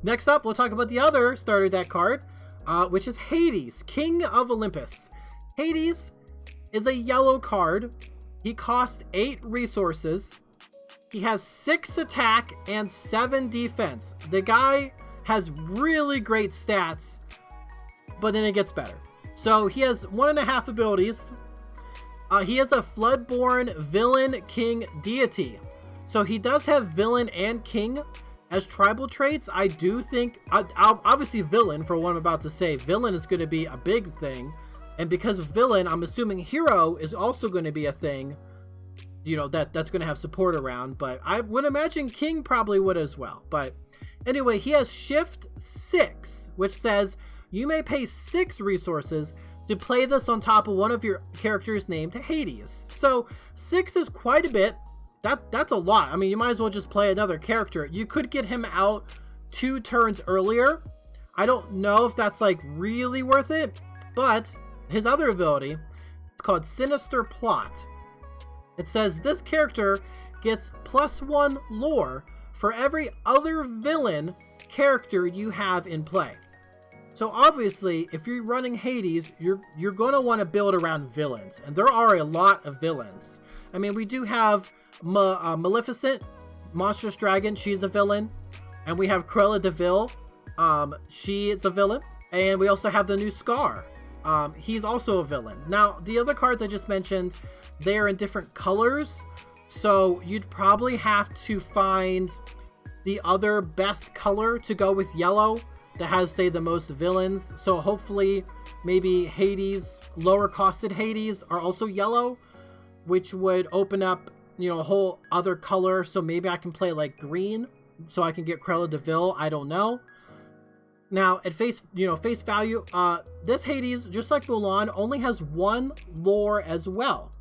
Next up, we'll talk about the other starter deck card, which is Hades, King of Olympus. Hades is a yellow card. He costs 8 resources. He has 6 attack and 7 defense. The guy has really great stats, but then it gets better. So he has 1.5 abilities. He is a Floodborn Villain King Deity. So he does have Villain and King as tribal traits. I do think, obviously Villain, for what I'm about to say, Villain is going to be a big thing. And because of Villain, I'm assuming Hero is also going to be a thing, you know, that's going to have support around. But I would imagine King probably would as well. But anyway, he has Shift 6, which says you may pay 6 resources to play this on top of one of your characters named Hades. So 6 is quite a bit. That's a lot. I mean, you might as well just play another character. You could get him out 2 turns earlier. I don't know if that's like really worth it, but his other ability, it's called Sinister Plot. It says this character gets +1 lore for every other villain character you have in play. So obviously, if you're running Hades, you're going to want to build around villains, and there are a lot of villains. I mean, we do have Maleficent, Monstrous Dragon, she's a villain, and we have Cruella de Vil, she is a villain, and we also have the new Scar. He's also a villain. Now, the other cards I just mentioned, they are in different colors, so you'd probably have to find the other best color to go with yellow that has, say, the most villains. So hopefully maybe Hades, lower costed Hades are also yellow, which would open up, you know, a whole other color. So maybe I can play like green so I can get Cruella de Vil. I don't know. Now, at face value, this Hades, just like Mulan, only has 1 lore as well.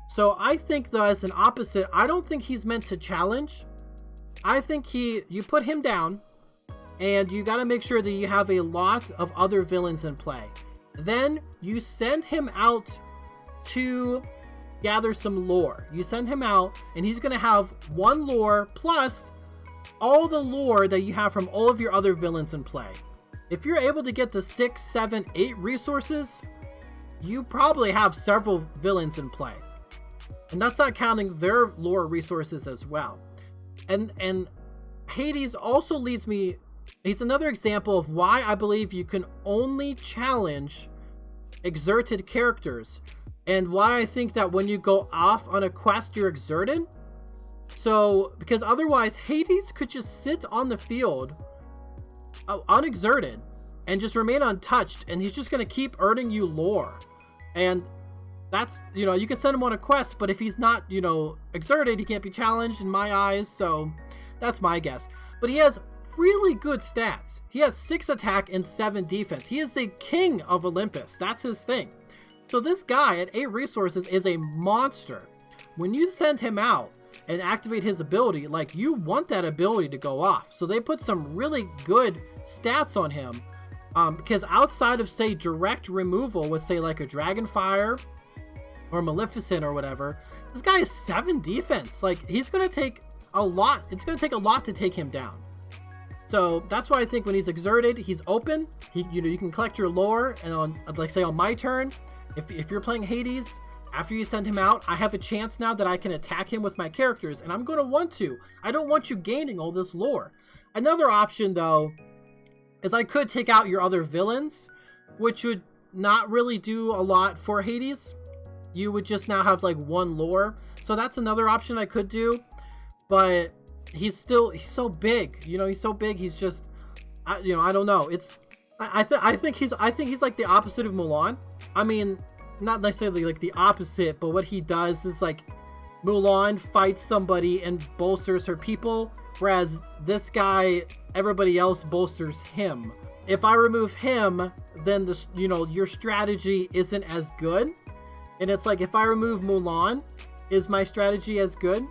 So I think, though, as an opposite, I don't think he's meant to challenge. I think you put him down, and you got to make sure that you have a lot of other villains in play. Then you send him out to gather some lore. You send him out, and he's going to have 1 lore plus all the lore that you have from all of your other villains in play. If you're able to get to 6, 7, 8 resources, you probably have several villains in play. And that's not counting their lore resources as well. And Hades also leads me, he's another example of why I believe you can only challenge exerted characters, and why I think that when you go off on a quest, you're exerted. So, because otherwise Hades could just sit on the field unexerted and just remain untouched, and he's just going to keep earning you lore. And that's, you know, you can send him on a quest, but if he's not, you know, exerted, he can't be challenged in my eyes. So that's my guess. But he has really good stats. He has 6 attack and 7 defense. He is the king of Olympus. That's his thing. So this guy at 8 resources is a monster. When you send him out and activate his ability, like, you want that ability to go off. So they put some really good stats on him, because outside of, say, direct removal with, say, like a Dragonfire or Maleficent or whatever, this guy has 7 defense. Like, he's going to take a lot. It's going to take a lot to take him down. So that's why I think when he's exerted, he's open. You can collect your lore, and on, like, say, on my turn, if you're playing Hades, after you send him out, I have a chance now that I can attack him with my characters, and I'm going to want to. I don't want you gaining all this lore. Another option, though, is I could take out your other villains, which would not really do a lot for Hades. You would just now have like 1 lore. So that's another option I could do. But he's so big. You know, he's so big. He's just, I don't know. I think he's like the opposite of Mulan. I mean, not necessarily like the opposite, but what he does is, like, Mulan fights somebody and bolsters her people, whereas this guy, everybody else bolsters him. If I remove him, then your strategy isn't as good. And it's like, if I remove Mulan, is my strategy as good?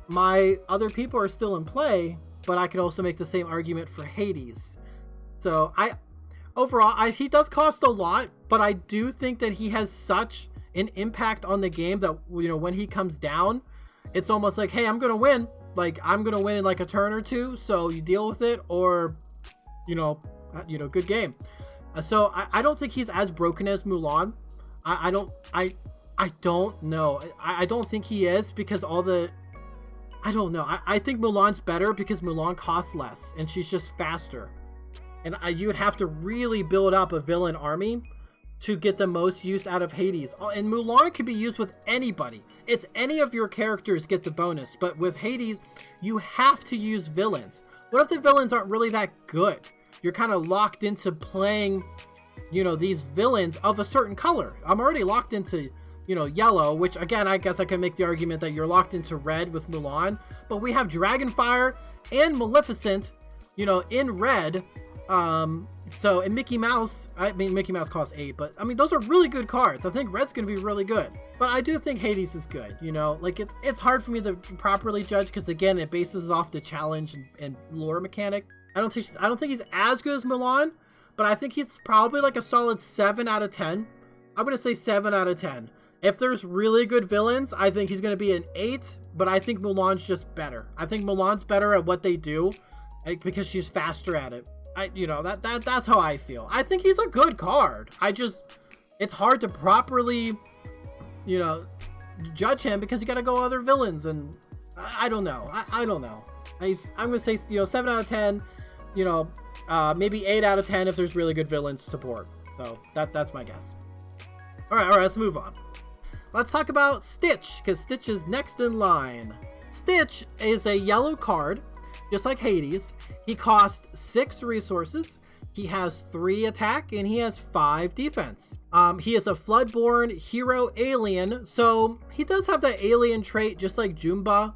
My other people are still in play, but I could also make the same argument for Hades. So overall, he does cost a lot, but I do think that he has such an impact on the game that, you know, when he comes down, it's almost like, hey, I'm going to win. Like, I'm going to win in like a turn or two, so you deal with it, or good game. So I don't think he's as broken as Mulan. I don't know. I don't think he is because I don't know. I think Mulan's better because Mulan costs less and she's just faster. And you would have to really build up a villain army to get the most use out of Hades. And Mulan can be used with anybody. It's any of your characters get the bonus. But with Hades, you have to use villains. What if the villains aren't really that good? You're kind of locked into playing, these villains of a certain color. I'm already locked into, yellow, which again, I guess I can make the argument that you're locked into red with Mulan. But we have Dragonfire and Maleficent, in red. And Mickey Mouse, Mickey Mouse costs 8, but those are really good cards. I think red's going to be really good, but I do think Hades is good. It's hard for me to properly judge because again, it bases off the challenge and lore mechanic. I don't think he's as good as Mulan, but I think he's probably like a solid 7 out of 10. I'm going to say 7 out of 10. If there's really good villains, I think he's going to be an 8, but I think Mulan's just better. I think Mulan's better at what they do because she's faster at it. That's how I feel. I think he's a good card. It's hard to properly, judge him because you got to go other villains, and I don't know. I don't know. I'm gonna say 7 out of 10. Maybe 8 out of 10 if there's really good villains support. So that's my guess. All right, let's move on. Let's talk about Stitch because Stitch is next in line. Stitch is a yellow card, just like Hades. He costs 6 resources. He has 3 attack and he has 5 defense. He is a Floodborn hero alien, so he does have that alien trait just like Jumba.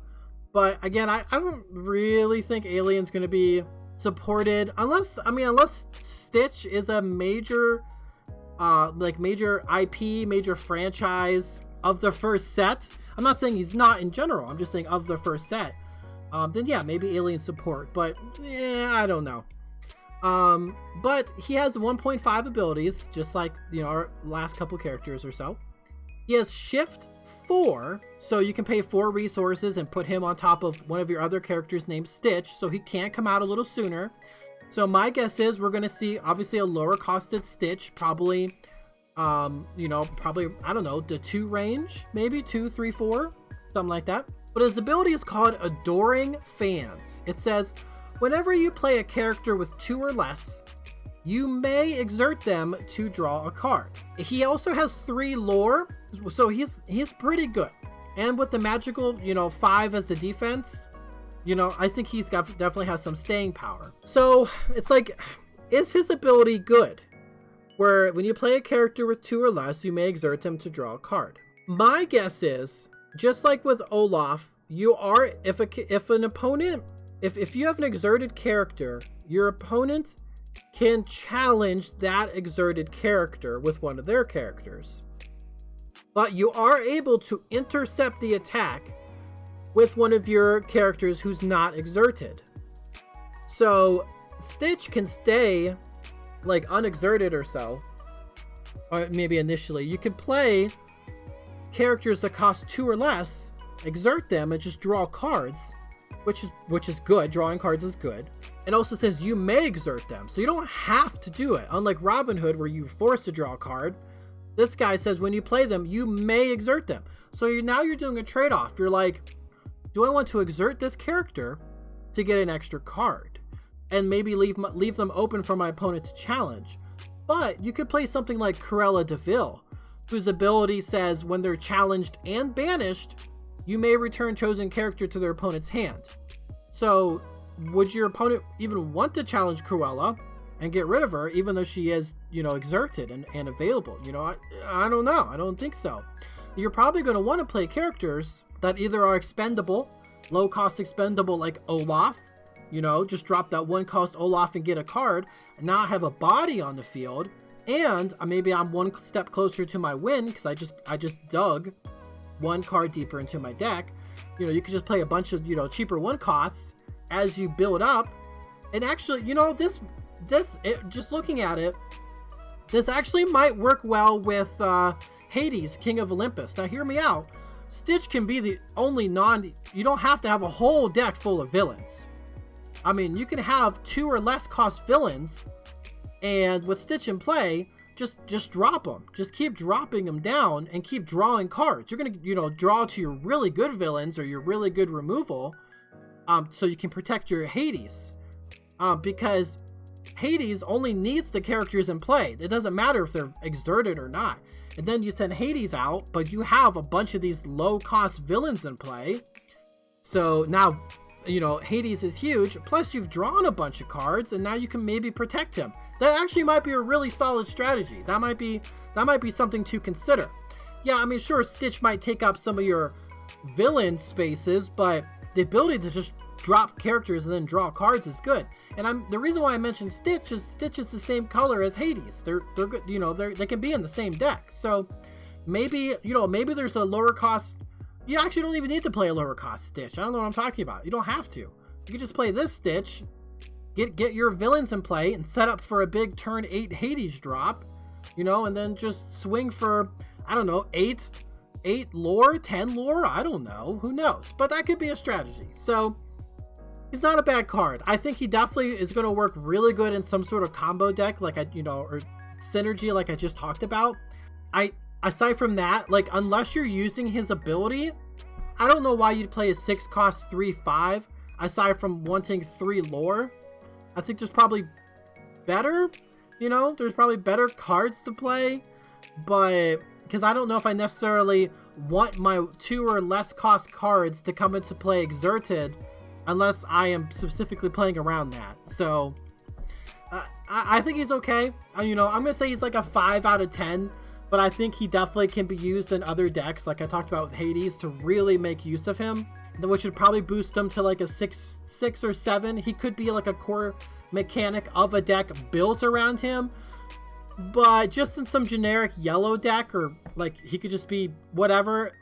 But again, I don't really think alien's going to be supported unless Stitch is a major IP, major franchise of the first set. I'm not saying he's not in general. I'm just saying of the first set. Then yeah, maybe alien support, but I don't know. But he has 1.5 abilities, just like our last couple characters or so. He has Shift 4, so you can pay 4 resources and put him on top of one of your other characters named Stitch, so he can't come out a little sooner. So my guess is we're gonna see obviously a lower costed Stitch, probably I don't know, the 2 range, maybe 2, 3, 4, something like that. But his ability is called Adoring Fans. It says, whenever you play a character with 2 or less, you may exert them to draw a card. He also has 3 lore, so he's pretty good. And with the magical, 5 as the defense, I think he's definitely has some staying power. So it's like, is his ability good? Where when you play a character with 2 or less, you may exert them to draw a card. My guess is, just like with Olaf, you are, if you have an exerted character, your opponent can challenge that exerted character with one of their characters. But you are able to intercept the attack with one of your characters who's not exerted. So Stitch can stay like unexerted or so, or maybe initially. You can play characters that cost 2 or less, exert them, and just draw cards, which is good. Drawing cards is good. It also says you may exert them, so you don't have to do it. Unlike Robin Hood, where you're forced to draw a card, this guy says when you play them, you may exert them. So you're doing a trade-off. You're like, do I want to exert this character to get an extra card? And maybe leave them open for my opponent to challenge. But you could play something like Cruella de Vil, whose ability says when they're challenged and banished, you may return chosen character to their opponent's hand. So would your opponent even want to challenge Cruella and get rid of her, even though she is, exerted and available? I don't know. I don't think so. You're probably going to want to play characters that either are expendable, low cost expendable like Olaf, just drop that 1 cost Olaf and get a card and not have a body on the field. And maybe I'm 1 step closer to my win because I just dug 1 card deeper into my deck. You could just play a bunch of, cheaper 1 costs as you build up. And actually, just looking at it, this actually might work well with Hades, King of Olympus. Now hear me out. Stitch can be the only you don't have to have a whole deck full of villains. I mean, you can have 2 or less cost villains, and with Stitch in play, just drop them. Just keep dropping them down and keep drawing cards. You're gonna, you know, draw to your really good villains or your really good removal, so you can protect your Hades. Because Hades only needs the characters in play. It doesn't matter if they're exerted or not. And then you send Hades out, but you have a bunch of these low-cost villains in play. So now, you know, Hades is huge. Plus, you've drawn a bunch of cards, and now you can maybe protect him. That actually might be a really solid strategy. That might be something to consider. Yeah, I mean, sure, Stitch might take up some of your villain spaces, but the ability to just drop characters and then draw cards is good. And the reason why I mentioned Stitch is the same color as Hades. They're good, you know, they can be in the same deck. So maybe, you know, maybe there's a lower cost. You actually don't even need to play a lower cost Stitch. I don't know what I'm talking about. You don't have to. You can just play this Stitch, get your villains in play, and set up for a big turn 8 Hades drop, you know, and then just swing for, I don't know, 8 lore, 10 lore. I don't know. Who knows? But that could be a strategy. So he's not a bad card. I think he definitely is going to work really good in some sort of combo deck, like or synergy, like I just talked about. Aside from that, like, unless you're using his ability, I don't know why you'd play a 6 cost 3/5 aside from wanting 3 lore. I think there's probably better, you know, there's probably better cards to play, but because I don't know if I necessarily want my 2 or less cost cards to come into play exerted unless I am specifically playing around that. So I think he's okay. You know, I'm gonna say he's like a 5 out of 10, but I think he definitely can be used in other decks, like I talked about with Hades, to really make use of him, which would probably boost him to like a 6 or 7. He could be like a core mechanic of a deck built around him, but just in some generic yellow deck, or like he could just be whatever.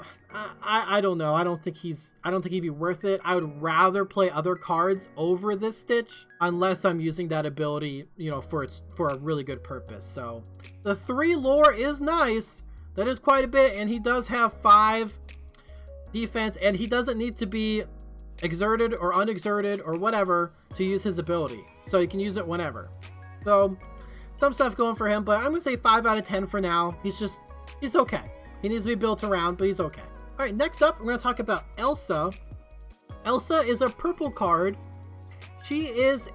I don't know. I don't think he'd be worth it. I would rather play other cards over this Stitch, unless I'm using that ability, you know, for a really good purpose. So the 3 lore is nice. That is quite a bit, and he does have 5 defense, and he doesn't need to be exerted or unexerted or whatever to use his ability. So you can use it whenever. So some stuff going for him, but I'm gonna say 5 out of 10 for now. He's okay. He needs to be built around, but he's okay. All right, next up, we're going to talk about ELSA. ELSA is a purple card. She is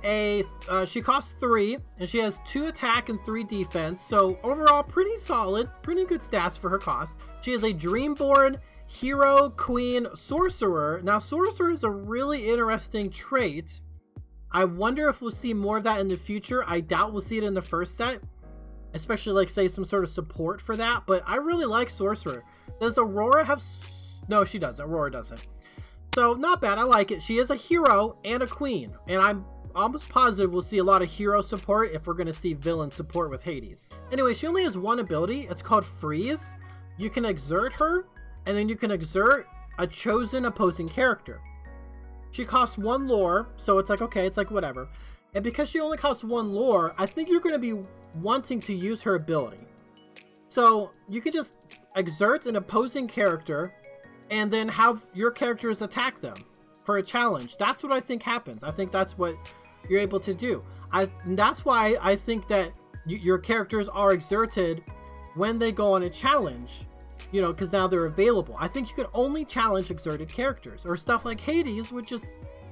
she costs 3, and she has 2 attack and 3 defense. So overall, pretty solid, pretty good stats for her cost. She is a Dreamborn hero, queen, sorcerer. Now, sorcerer is a really interesting trait. I wonder if we'll see more of that in the future. I doubt we'll see it in the first set, especially like say some sort of support for that, but I really like sorcerer. Does Aurora have? No, she doesn't. Aurora doesn't. So not bad. I like it. She is a hero and a queen, and I'm almost positive we'll see a lot of hero support if we're going to see villain support with Hades. Anyway, she only has 1 ability. It's called Freeze. You can exert her, and then you can exert a chosen opposing character. She costs 1 lore, so it's like, okay, it's like whatever. And because she only costs 1 lore, I think you're going to be wanting to use her ability. So you can just exert an opposing character and then have your characters attack them for a challenge. That's what I think happens. I think that's what you're able to do. That's why I think that your characters are exerted when they go on a challenge, you know, because now they're available. I think you can only challenge exerted characters, or stuff like Hades, which is,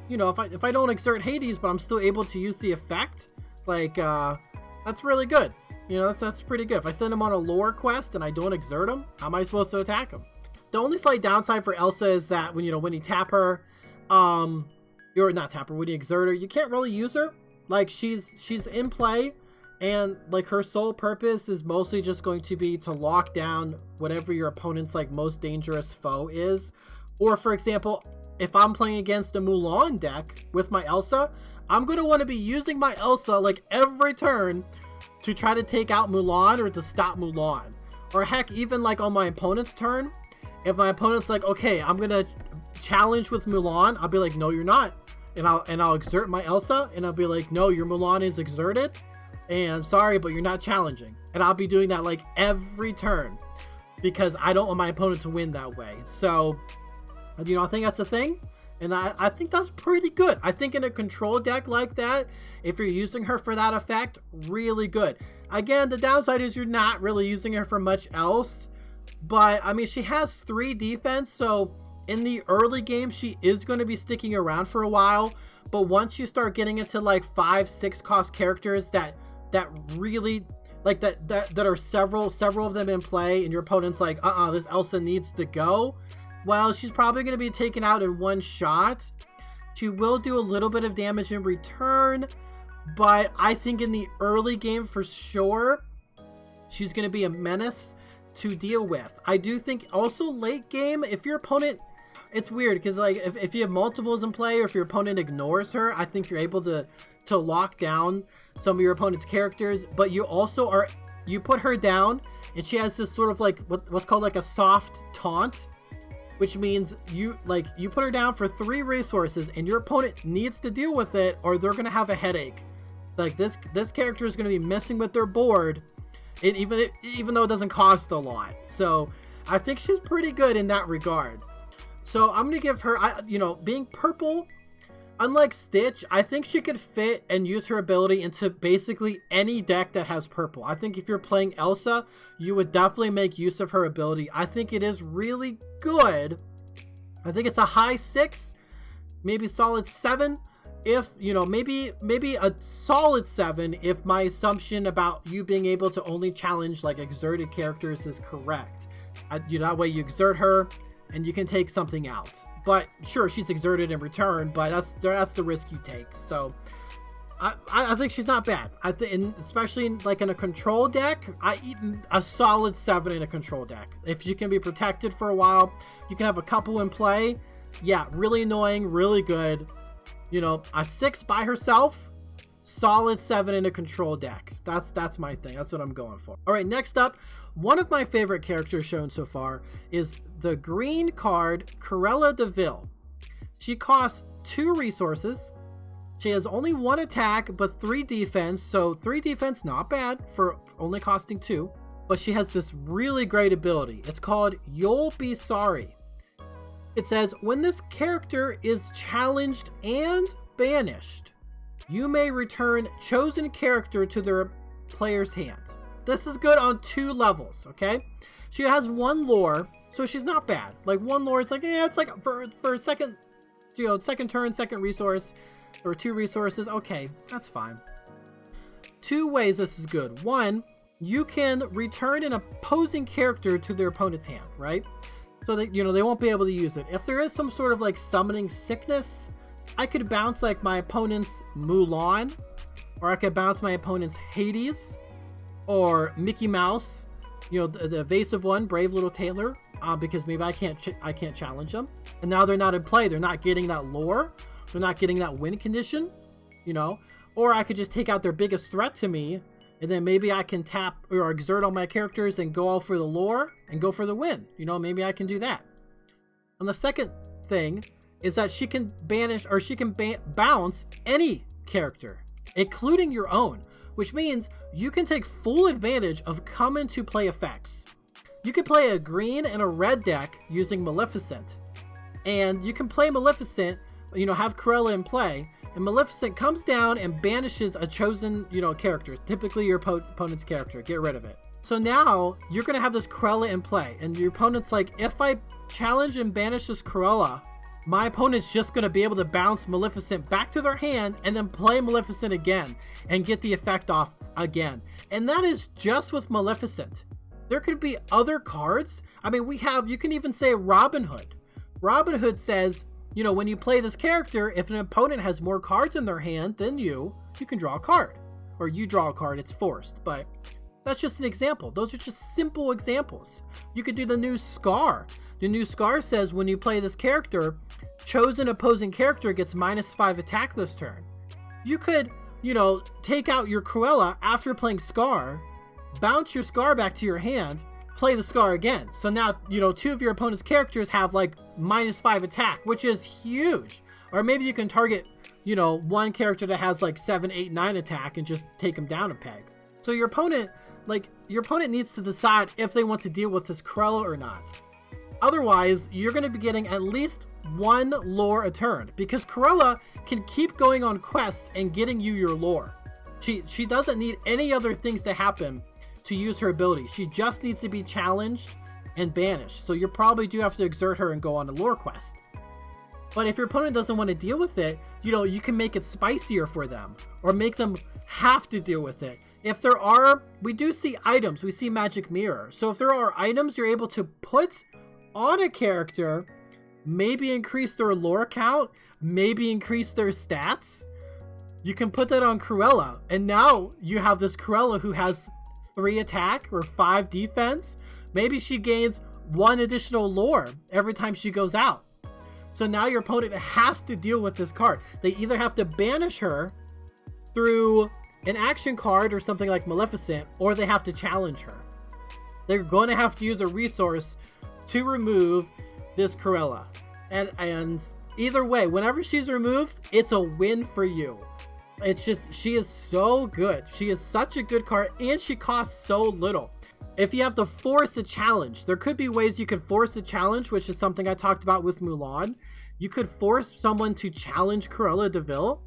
you know, if I don't exert Hades but I'm still able to use the effect, like that's really good. You know, that's pretty good. If I send him on a lore quest and I don't exert him, how am I supposed to attack him? The only slight downside for ELSA is that when you tap her, or not tap her, when you exert her, you can't really use her. Like, she's in play, and like her sole purpose is mostly just going to be to lock down whatever your opponent's like most dangerous foe is. Or for example, if I'm playing against a Mulan deck with my ELSA, I'm going to want to be using my ELSA like every turn to try to take out Mulan or to stop Mulan. Or heck, even like on my opponent's turn, if my opponent's like, okay, I'm going to challenge with Mulan, I'll be like, no, you're not. And I'll exert my ELSA, and I'll be like, no, your Mulan is exerted, and sorry, but you're not challenging. And I'll be doing that like every turn because I don't want my opponent to win that way. So, you know, I think that's a thing. And I think that's pretty good. I think in a control deck like that, if you're using her for that effect, really good. Again, the downside is you're not really using her for much else. But, I mean, she has 3 defense, so in the early game, she is going to be sticking around for a while. But once you start getting into like 5-6 cost characters that really, like that are several of them in play, and your opponent's like, this ELSA needs to go. Well, she's probably going to be taken out in one shot. She will do a little bit of damage in return, but I think in the early game for sure, she's going to be a menace to deal with. I do think also late game, if your opponent, it's weird because like if you have multiples in play, or if your opponent ignores her, I think you're able to lock down some of your opponent's characters. But you also you put her down, and she has this sort of like what's called like a soft taunt, which means you put her down for 3 resources, and your opponent needs to deal with it, or they're gonna have a headache. Like this character is gonna be messing with their board, and even though it doesn't cost a lot. So I think she's pretty good in that regard. So I'm gonna give her, being purple, unlike Stitch, I think she could fit and use her ability into basically any deck that has purple. I think if you're playing ELSA, you would definitely make use of her ability. I think it is really good. I think it's a high 6, maybe solid 7. If, maybe a solid 7 if my assumption about you being able to only challenge like exerted characters is correct. That way you exert her and you can take something out. But sure, she's exerted in return, but that's the risk you take. So I think she's not bad. Especially like in a control deck, a solid 7 in a control deck. If you can be protected for a while, you can have a couple in play. Yeah, really annoying, really good. A 6 by herself, solid 7 in a control deck. That's my thing. That's what I'm going for. All right, next up, one of my favorite characters shown so far is the green card Cruella de Vil. She costs 2 resources. She has only 1 attack but 3 defense, so 3 defense, not bad for only costing 2. But she has this really great ability. It's called You'll Be Sorry. It says, when this character is challenged and banished, you may return chosen character to their player's hand. This is good on 2 levels, okay? She has 1 lore, so she's not bad. Like 1 lore, it's like, it's like for second, second turn, second resource, or 2 resources. Okay, that's fine. 2 ways this is good. 1, you can return an opposing character to their opponent's hand, right? So that, they won't be able to use it. If there is some sort of like summoning sickness, I could bounce like my opponent's Mulan, or I could bounce my opponent's Hades, or Mickey Mouse, the evasive one, Brave Little Tailor, because maybe I can't challenge them. And now they're not in play. They're not getting that lore. They're not getting that win condition, Or I could just take out their biggest threat to me, and then maybe I can tap or exert on my characters and go all for the lore and go for the win. Maybe I can do that. And the second thing is that she can banish, or she can bounce any character, including your own, which means you can take full advantage of come into play effects. You can play a green and a red deck using Maleficent, and you can play Maleficent, have Cruella in play, and Maleficent comes down and banishes a chosen, character, typically your opponent's character. Get rid of it. So now you're going to have this Cruella in play, and your opponent's like, if I challenge and banish this Cruella, my opponent's just going to be able to bounce Maleficent back to their hand and then play Maleficent again and get the effect off again. And that is just with Maleficent. There could be other cards. I mean, you can even say Robin Hood. Robin Hood says, when you play this character, if an opponent has more cards in their hand than you can draw a card. Or you draw a card, it's forced. But that's just an example. Those are just simple examples. You could do the new Scar. The new Scar says when you play this character, chosen opposing character gets -5 attack this turn. You could, take out your Cruella after playing Scar, bounce your Scar back to your hand, play the Scar again. So now, 2 of your opponent's characters have like -5 attack, which is huge. Or maybe you can target, 1 character that has like 7, 8, 9 attack and just take them down a peg. So your opponent needs to decide if they want to deal with this Cruella or not. Otherwise, you're going to be getting at least one lore a turn, because Cruella can keep going on quests and getting you your lore. She doesn't need any other things to happen to use her ability. She just needs to be challenged and banished. So you probably do have to exert her and go on a lore quest. But if your opponent doesn't want to deal with it, you can make it spicier for them, or make them have to deal with it. If there are, we do see items, we see magic mirror. So if there are items you're able to put on a character, maybe increase their lore count, maybe increase their stats, you can put that on Cruella. And now you have this Cruella who has 3 attack or 5 defense. Maybe she gains 1 additional lore every time she goes out. So now your opponent has to deal with this card. They either have to banish her through an action card or something like Maleficent, or they have to challenge her. They're going to have to use a resource to remove this Cruella. And either way, whenever she's removed, it's a win for you. It's just, she is so good. She is such a good card, and she costs so little. If you have to force a challenge, there could be ways you could force a challenge, which is something I talked about with Mulan. You could force someone to challenge Cruella de Vil,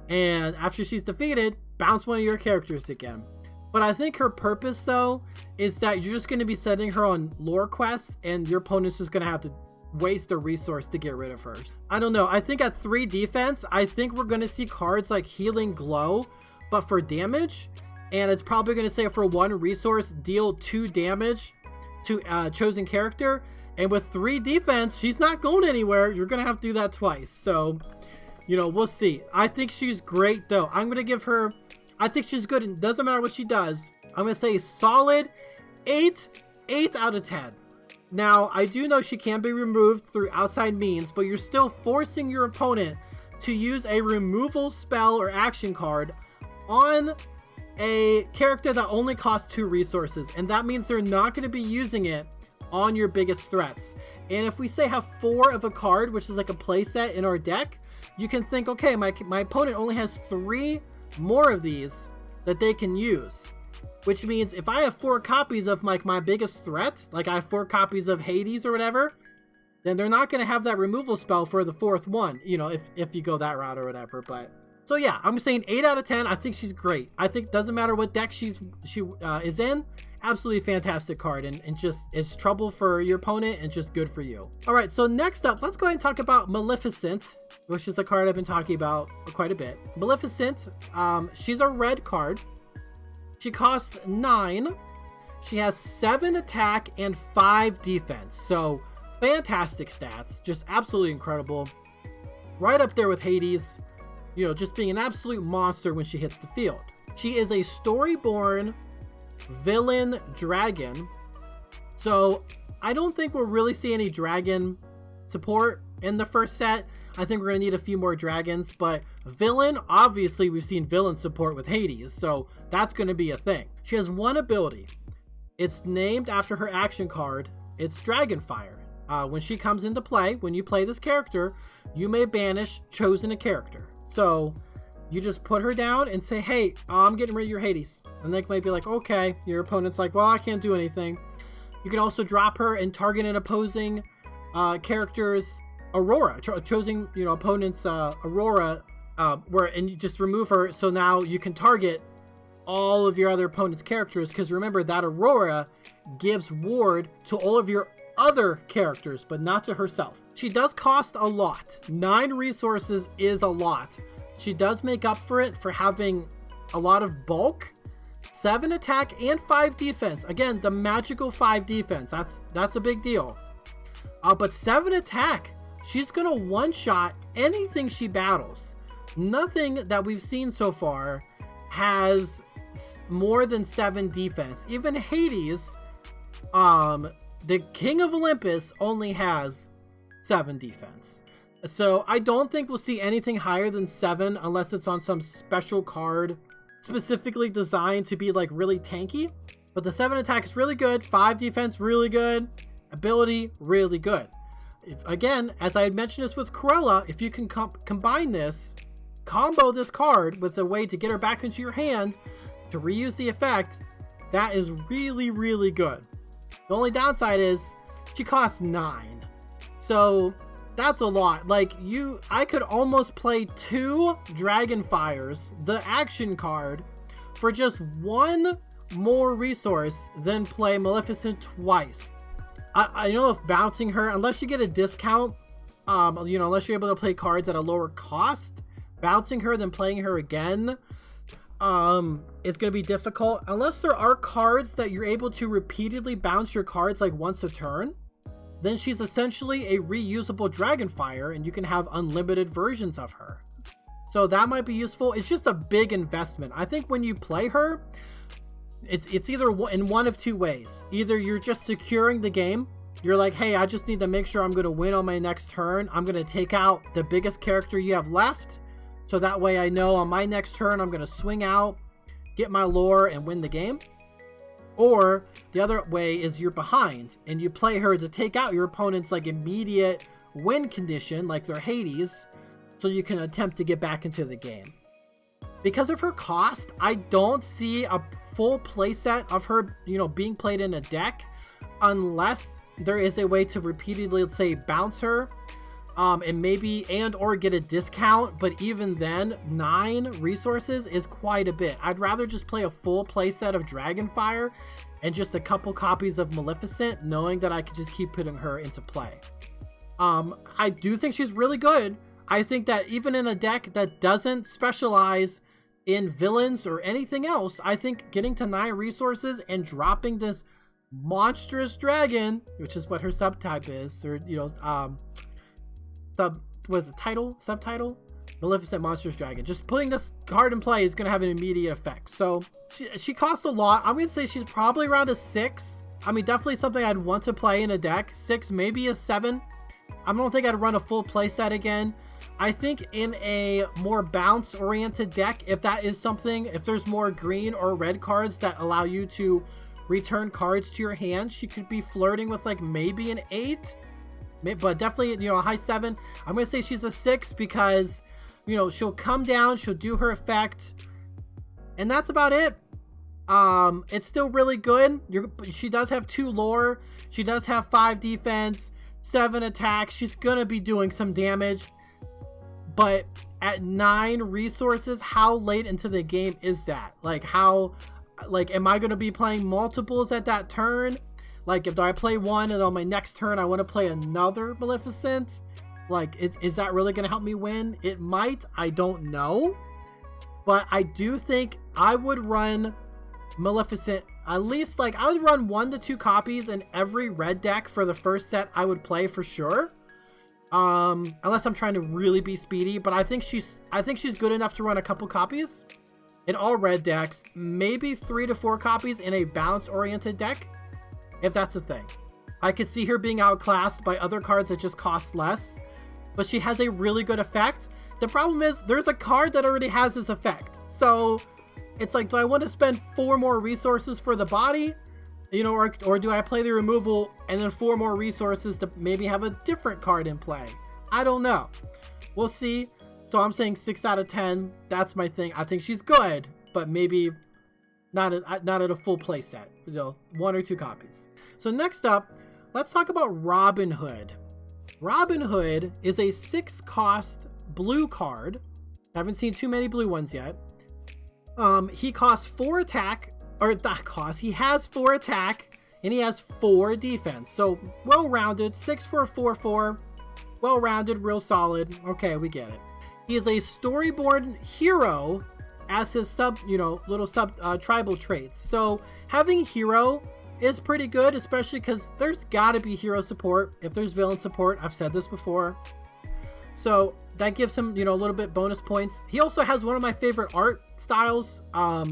and after she's defeated, bounce one of your characters again. But I think her purpose, though, is that you're just going to be sending her on lore quests, and your opponent's just going to have to waste a resource to get rid of her. I don't know. I think at 3 defense, I think we're going to see cards like Healing Glow, but for damage. And it's probably going to say for 1 resource, deal 2 damage to a chosen character. And with 3 defense, she's not going anywhere. You're going to have to do that twice. So, we'll see. I think she's great, though. I'm going to give her, I think she's good. It doesn't matter what she does. I'm going to say solid 8 out of 10. Now, I do know she can be removed through outside means, but you're still forcing your opponent to use a removal spell or action card on a character that only costs 2 resources, and that means they're not going to be using it on your biggest threats. And if we say have 4 of a card, which is like a playset in our deck, you can think, okay, my opponent only has 3 more of these that they can use, which means if I have 4 copies of my biggest threat, like I have 4 copies of Hades or whatever, then they're not going to have that removal spell for the 4th one, if you go that route or whatever. But so yeah, I'm saying 8 out of 10. I think she's great. I think doesn't matter what deck she is in. Absolutely fantastic card, and just is trouble for your opponent and just good for you. All right, so next up, let's go ahead and talk about Maleficent, which is a card I've been talking about quite a bit. Maleficent, she's a red card. She costs 9. She has 7 attack and 5 defense. So fantastic stats, just absolutely incredible. Right up there with Hades. Just being an absolute monster when she hits the field. She is a Storyborn villain dragon. So I don't think we'll really see any dragon support in the first set. I think we're going to need a few more dragons, but villain, obviously we've seen villain support with Hades, so that's going to be a thing. She has 1 ability. It's named after her action card. It's Dragonfire. When she comes into play, when you play this character, you may banish chosen a character. So you just put her down and say, hey, I'm getting rid of your Hades. And they might be like, okay. Your opponent's like, well, I can't do anything. You can also drop her and target an opposing character's Aurora, choosing opponent's Aurora, and you just remove her. So now you can target all of your other opponent's characters, because remember that Aurora gives ward to all of your other characters, but not to herself. She does cost a lot. 9 resources is a lot. She does make up for it for having a lot of bulk, 7 attack and 5 defense. Again, the magical 5 defense. That's a big deal. But 7 attack. She's gonna one-shot anything she battles. Nothing that we've seen so far has more than 7 defense. Even Hades, the King of Olympus, only has 7 defense. So I don't think we'll see anything higher than 7 unless it's on some special card specifically designed to be like really tanky. But the 7 attack is really good, 5 defense really good, ability really good. Again, as I had mentioned this with Cruella, if you can combine this, combo this card with a way to get her back into your hand to reuse the effect, that is really, really good. The only downside is she costs 9. So that's a lot. Like, I could almost play 2 Dragonfires, the action card, for just 1 more resource than play Maleficent twice. I know if bouncing her, unless you get a discount, you know, unless you're able to play cards at a lower cost, bouncing her then playing her again is going to be difficult. Unless there are cards that you're able to repeatedly bounce your cards like once a turn, then she's essentially a reusable Dragonfire and you can have unlimited versions of her. So that might be useful. It's just a big investment. I think when you play her, it's either in one of 2 ways. Either you're just securing the game. You're like, hey, I just need to make sure I'm going to win on my next turn. I'm going to take out the biggest character you have left. So that way I know on my next turn, I'm going to swing out, get my lore, and win the game. Or the other way is you're behind and you play her to take out your opponent's like immediate win condition, like their Hades, so you can attempt to get back into the game. Because of her cost, I don't see a full playset of her, you know, being played in a deck unless there is a way to repeatedly, let's say, bounce her and maybe or get a discount. But even then, 9 resources is quite a bit. I'd rather just play a full playset of Dragonfire and just a couple copies of Maleficent, knowing that I could just keep putting her into play. I do think she's really good. I think that even in a deck that doesn't specialize in villains or anything else, I think getting to 9 resources and dropping this monstrous dragon, which is what her subtype is, or, you know, subtitle? Maleficent Monstrous Dragon. Just putting this card in play is going to have an immediate effect. So she costs a lot. I'm going to say she's probably around a 6. I mean, definitely something I'd want to play in a deck. 6, maybe a 7. I don't think I'd run a full playset again. I think in a more bounce-oriented deck, if that is something, if there's more green or red cards that allow you to return cards to your hand, she could be flirting with like maybe an 8, but definitely, you know, a high 7. I'm going to say she's a 6 because, you know, she'll come down, she'll do her effect, and that's about it. It's still really good. She does have 2 lore. She does have 5 defense, 7 attack. She's going to be doing some damage. But at 9 resources, how late into the game is that? Like, am I going to be playing multiples at that turn? Like, if I play 1 and on my next turn, I want to play another Maleficent? Like, is that really going to help me win? It might. I don't know. But I do think I would run Maleficent, at least, like, I would run 1 to 2 copies in every red deck for the first set I would play for sure. Unless I'm trying to really be speedy, but I think she's good enough to run a couple copies in all red decks, maybe 3 to 4 copies in a bounce oriented deck, if that's a thing. I could see her being outclassed by other cards that just cost less, but she has a really good effect. The problem is there's a card that already has this effect. So it's like, do I want to spend 4 more resources for the body? You know, or do I play the removal and then 4 more resources to maybe have a different card in play? I don't know. We'll see. So I'm saying 6 out of 10. That's my thing. I think she's good, but maybe not at a full play set. You know, 1 or 2 copies. So next up, let's talk about Robin Hood. Robin Hood is a 6 cost blue card. I haven't seen too many blue ones yet. He costs 4 attack. Or that cost, he has 4 attack and he has 4 defense. So well-rounded, 6 for a 4/4, well-rounded, real solid. Okay, we get it. He is a storyboard hero as his little tribal traits. So having hero is pretty good, especially because there's got to be hero support if there's villain support. I've said this before. So that gives him, a little bit bonus points. He also has one of my favorite art styles,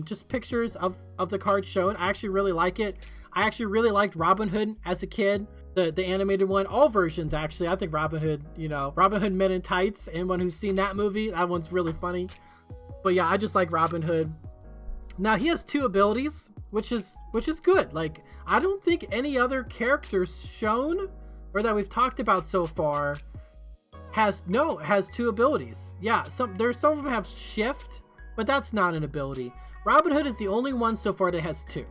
just pictures of the cards shown. I actually really like it. I actually really liked Robin Hood as a kid, the animated one, all versions actually. I think Robin Hood, Robin Hood Men in Tights, anyone who's seen that movie, that one's really funny. But yeah, I just like Robin Hood. Now he has 2 abilities, which is good. Like, I don't think any other characters shown or that we've talked about so far has 2 abilities. Yeah, some of them have shift, but that's not an ability. Robin Hood is the only one so far that has 2.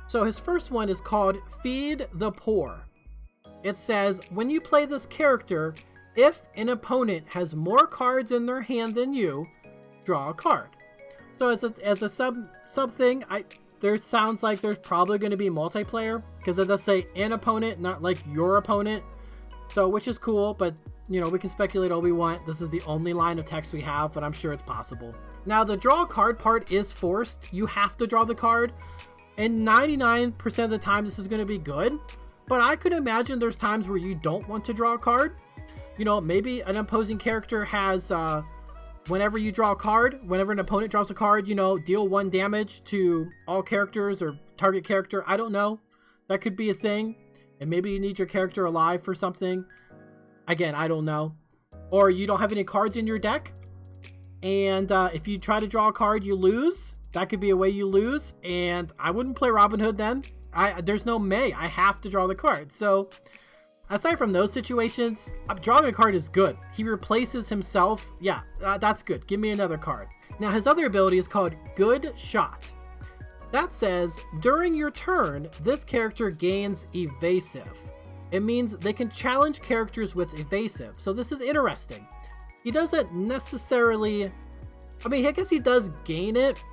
So his first one is called Feed the Poor. it says, when you play this character, if an opponent has more cards in their hand than you, draw a card. So as a sub thing, there sounds like there's probably going to be multiplayer, because it does say an opponent, not like your opponent. So, which is cool, but you know, we can speculate all we want. This is the only line of text we have, but I'm sure it's possible. Now, the draw a card part is forced. You have to draw the card, and 99% of the time this is going to be good. But I could imagine there's times where you don't want to draw a card. You know, maybe an opposing character has, whenever you draw a card, whenever an opponent draws a card, you know, deal 1 damage to all characters or target character. I don't know. That could be a thing. And maybe you need your character alive for something. Again, I don't know. Or you don't have any cards in your deck. And if you try to draw a card, you lose. That could be a way you lose. And I wouldn't play Robin Hood then. There's no May. I have to draw the card. So aside from those situations, drawing a card is good. He replaces himself. Yeah, that's good. Give me another card. Now, his other ability is called Good Shot. That says, during your turn, this character gains evasive. It means they can challenge characters with evasive. So this is interesting. He doesn't necessarily... I mean, I guess he does gain it.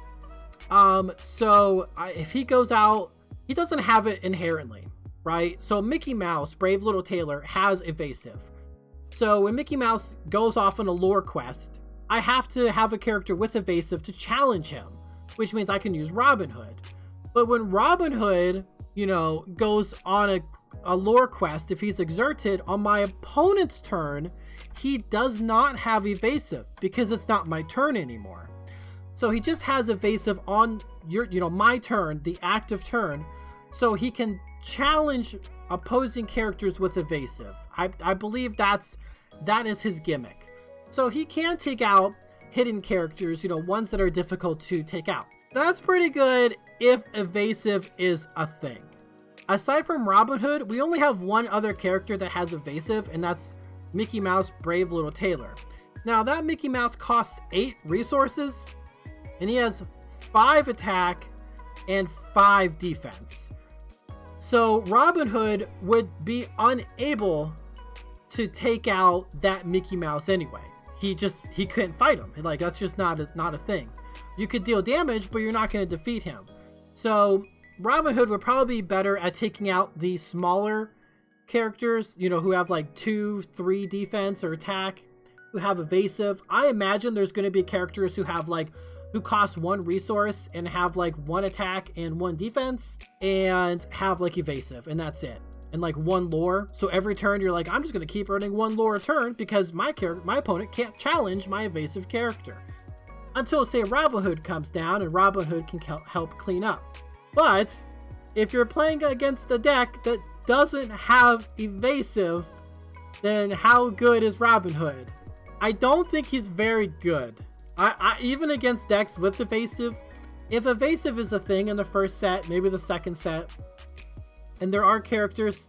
If he goes out, he doesn't have it inherently, right? So Mickey Mouse, Brave Little Tailor, has evasive. So when Mickey Mouse goes off on a lore quest, I have to have a character with evasive to challenge him, which means I can use Robin Hood. But when Robin Hood, you know, goes on a lore quest, if he's exerted on my opponent's turn, he does not have evasive because it's not my turn anymore. So he just has evasive on my turn, the active turn, so he can challenge opposing characters with evasive. I believe that is his gimmick. So he can take out hidden characters, ones that are difficult to take out. That's pretty good if evasive is a thing. Aside from Robin Hood, we only have one other character that has evasive, and that's Mickey Mouse, Brave Little Tailor. Now, that Mickey Mouse costs 8 resources, and he has 5 attack and 5 defense. So Robin Hood would be unable to take out that Mickey Mouse anyway. He couldn't fight him. Like, that's just not a thing. You could deal damage, but you're not going to defeat him. So Robin Hood would probably be better at taking out the smaller characters, who have like 2, 3 defense or attack, who have evasive. I imagine there's going to be characters who cost 1 resource and have like 1 attack and 1 defense and have like evasive, and that's it. And like 1 lore. So every turn you're like, I'm just going to keep earning 1 lore a turn because my opponent can't challenge my evasive character. Until, say, Robin Hood comes down and Robin Hood can help clean up. But if you're playing against a deck that doesn't have evasive, then how good is Robin Hood? I don't think he's very good. I even against decks with evasive, if evasive is a thing in the first set, maybe the second set, and there are characters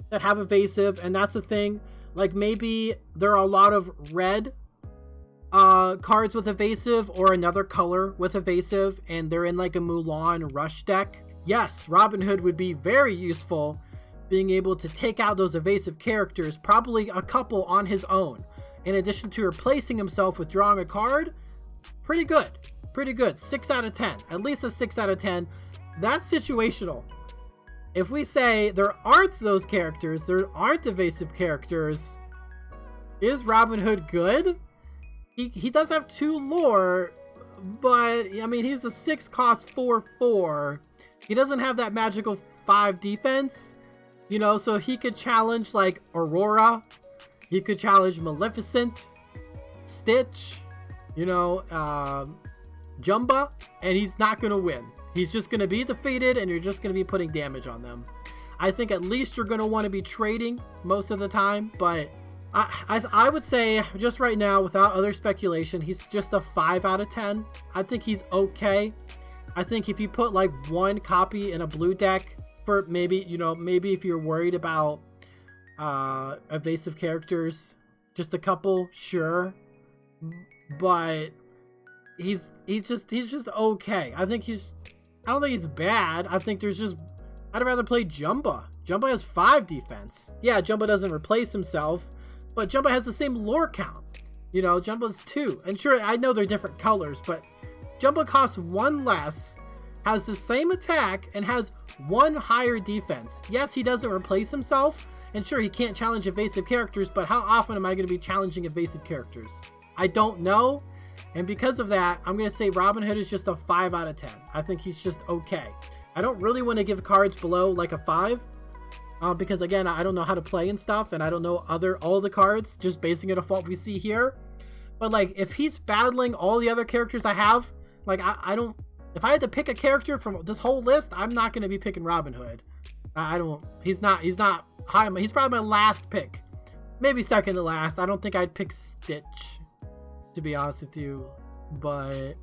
that have evasive, and that's a thing, like maybe there are a lot of red cards with evasive or another color with evasive, and they're in like a Mulan Rush deck. Yes, Robin Hood would be very useful, being able to take out those evasive characters, probably a couple on his own, in addition to replacing himself with drawing a card. Pretty good. 6 out of 10, at least a 6 out of 10. That's situational. If we say there aren't those characters, there aren't evasive characters, is Robin Hood good? He does have 2 lore, but I mean, he's a 6 cost 4/4. He doesn't have that magical 5 defense, so he could challenge like Aurora, he could challenge Maleficent, Stitch, Jumba, and he's not going to win. He's just going to be defeated, and you're just going to be putting damage on them. I think at least you're going to want to be trading most of the time, but I would say just right now, without other speculation, he's just a 5 out of 10. I think he's okay. I think if you put like 1 copy in a blue deck for maybe if you're worried about evasive characters, just a couple, sure, but he's just okay. I don't think he's bad. I think there's just I'd rather play Jumba. Jumba has 5 defense. Yeah, Jumba doesn't replace himself, but Jumba has the same lore count. You know, Jumba's 2. And sure, I know they're different colors, but Jumba costs 1 less, has the same attack, and has 1 higher defense. Yes, he doesn't replace himself, and sure, he can't challenge evasive characters, but how often am I going to be challenging evasive characters? I don't know, and because of that, I'm going to say Robin Hood is just a 5 out of 10. I think he's just okay. I don't really want to give cards below like a 5, because again, I don't know how to play and stuff, and I don't know all the cards, just basing it off what we see here. But like, if he's battling all the other characters I have, like I don't, if I had to pick a character from this whole list, I'm not going to be picking Robin Hood. He's not high. He's probably my last pick, maybe second to last. I don't think I'd pick Stitch, to be honest with you. But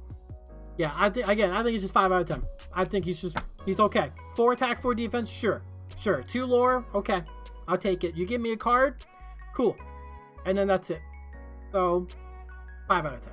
yeah, I think he's just 5 out of 10. I think he's okay. 4 attack, 4 defense, sure. 2 lore, okay, I'll take it. You give me a card, cool, and then that's it. So 5 out of 10.